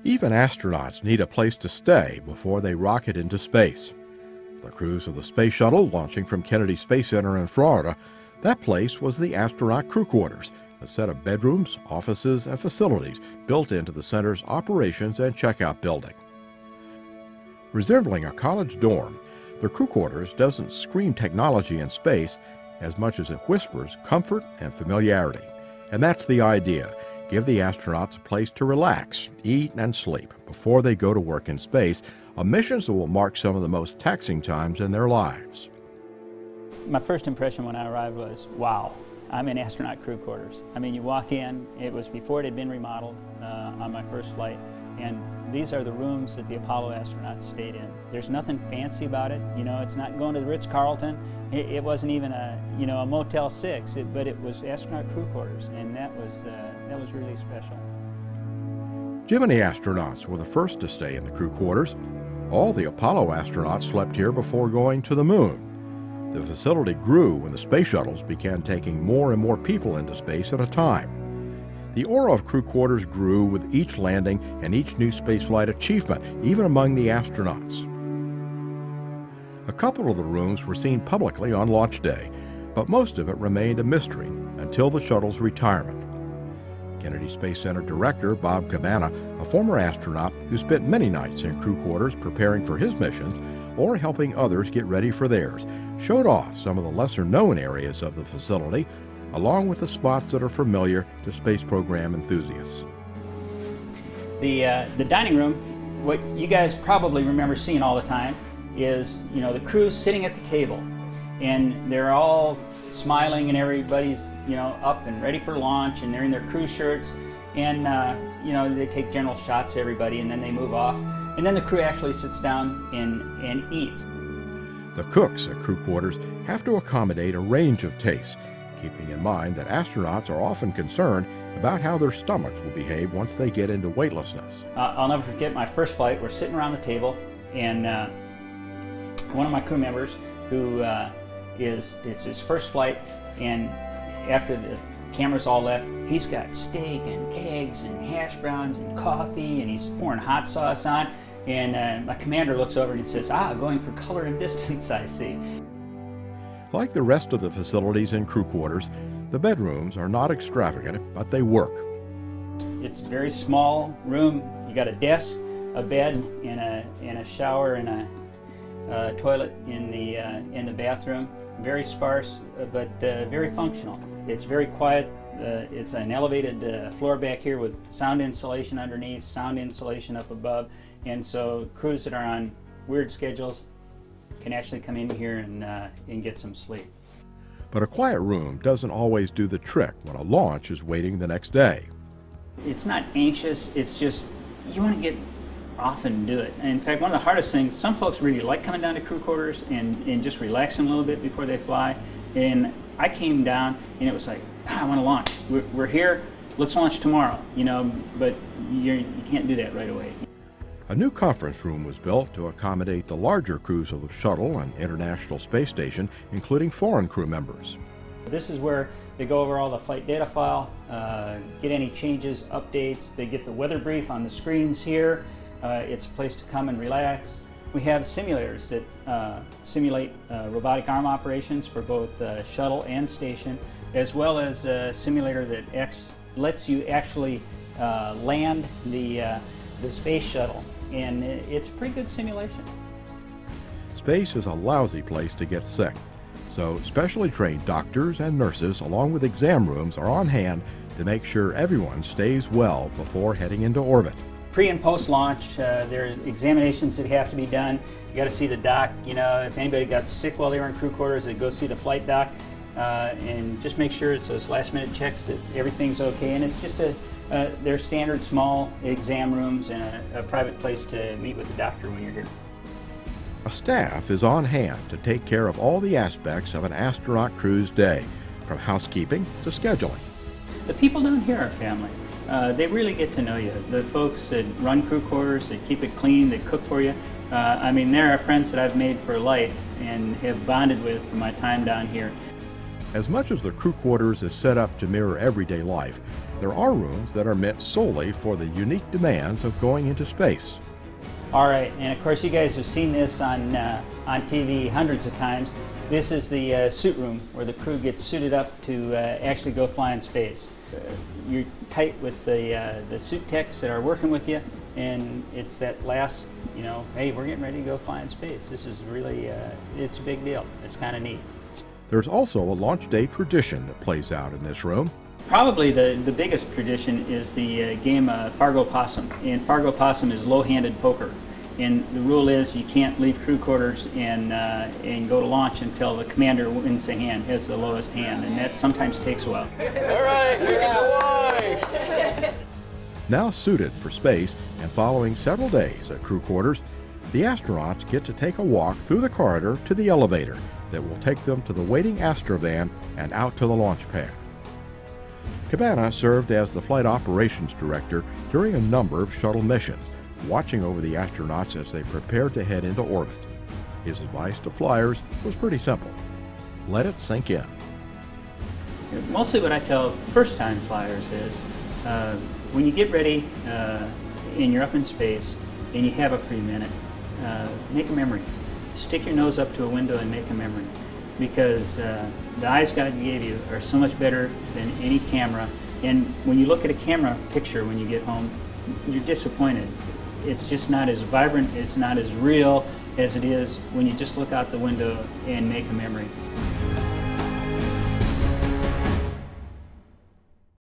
Even astronauts need a place to stay before they rocket into space. The crews of the space shuttle launching from Kennedy Space Center in Florida, that place was the Astronaut Crew Quarters, a set of bedrooms, offices, and facilities built into the center's operations and checkout building. Resembling a college dorm, the crew quarters doesn't scream technology in space as much as it whispers comfort and familiarity. And that's the idea. Give the astronauts a place to relax, eat, and sleep before they go to work in space on missions that will mark some of the most taxing times in their lives. My first impression when I arrived was, wow, I'm in Astronaut Crew Quarters. I mean, you walk in, it was before it had been remodeled on my first flight, and these are the rooms that the Apollo astronauts stayed in. There's nothing fancy about it, you know, it's not going to the Ritz-Carlton. It wasn't even a Motel 6, but it was Astronaut Crew Quarters, and that was really special. Gemini astronauts were the first to stay in the crew quarters. All the Apollo astronauts slept here before going to the moon. The facility grew when the space shuttles began taking more and more people into space at a time. The aura of crew quarters grew with each landing and each new spaceflight achievement, even among the astronauts. A couple of the rooms were seen publicly on launch day, but most of it remained a mystery until the shuttle's retirement. Kennedy Space Center Director Bob Cabana, a former astronaut who spent many nights in crew quarters preparing for his missions or helping others get ready for theirs, showed off some of the lesser-known areas of the facility, along with the spots that are familiar to space program enthusiasts. The dining room, what you guys probably remember seeing all the time, is the crew's sitting at the table, and they're all smiling, and everybody's up and ready for launch, and they're in their crew shirts, and they take general shots of everybody, and then they move off, and then the crew actually sits down and eats. The cooks at crew quarters have to accommodate a range of tastes, keeping in mind that astronauts are often concerned about how their stomachs will behave once they get into weightlessness. I'll never forget my first flight. We're sitting around the table, and one of my crew members, who it's his first flight, and after the cameras all left, he's got steak and eggs and hash browns and coffee, and he's pouring hot sauce on, and my commander looks over and he says, going for color and distance, I see. Like the rest of the facilities in crew quarters, the bedrooms are not extravagant, but they work. It's a very small room. You got a desk, a bed, and a shower and a toilet in the bathroom. Very sparse, but very functional. It's very quiet. It's an elevated floor back here with sound insulation underneath, sound insulation up above, and so crews that are on weird schedules can actually come in here and get some sleep. But a quiet room doesn't always do the trick when a launch is waiting the next day. It's not anxious, it's just you want to get off and do it. And in fact, one of the hardest things, some folks really like coming down to crew quarters and just relaxing a little bit before they fly. And I came down and it was like, I want to launch. We're here, let's launch tomorrow, but you can't do that right away. A new conference room was built to accommodate the larger crews of the shuttle and International Space Station, including foreign crew members. This is where they go over all the flight data file, get any changes, updates. They get the weather brief on the screens here. It's a place to come and relax. We have simulators that simulate robotic arm operations for both shuttle and station, as well as a simulator that lets you actually land the space shuttle. And it's a pretty good simulation. Space is a lousy place to get sick, so specially trained doctors and nurses along with exam rooms are on hand to make sure everyone stays well before heading into orbit. Pre and post launch, there's examinations that have to be done. You got to see the doc. If anybody got sick while they were in crew quarters, they go see the flight doc and just make sure it's those last minute checks that everything's okay. And it's just they're standard small exam rooms and a private place to meet with the doctor when you're here. A staff is on hand to take care of all the aspects of an astronaut crew's day, from housekeeping to scheduling. The people down here are family. They really get to know you. The folks that run crew quarters, they keep it clean, they cook for you. I mean, there are friends that I've made for life and have bonded with for my time down here. As much as the crew quarters is set up to mirror everyday life, There are rooms that are meant solely for the unique demands of going into space. All right, and of course you guys have seen this on TV hundreds of times. This is the suit room where the crew gets suited up to actually go fly in space. You're tight with the suit techs that are working with you, and it's that last, you know, hey, we're getting ready to go fly in space. This is really, it's a big deal. It's kind of neat. There's also a launch day tradition that plays out in this room. Probably the biggest tradition is the game Fargo Possum. And Fargo Possum is low-handed poker. And the rule is you can't leave crew quarters and go to launch until the commander wins the hand, has the lowest hand, and that sometimes takes a while. All right, we can fly! Now suited for space and following several days at crew quarters, the astronauts get to take a walk through the corridor to the elevator that will take them to the waiting Astrovan and out to the launch pad. Cabana served as the flight operations director during a number of shuttle missions, watching over the astronauts as they prepared to head into orbit. His advice to flyers was pretty simple. Let it sink in. Mostly what I tell first-time flyers is when you get ready and you're up in space and you have a free minute, make a memory. Stick your nose up to a window and make a memory, because the eyes God gave you are so much better than any camera. And when you look at a camera picture when you get home, you're disappointed. It's just not as vibrant, it's not as real as it is when you just look out the window and make a memory.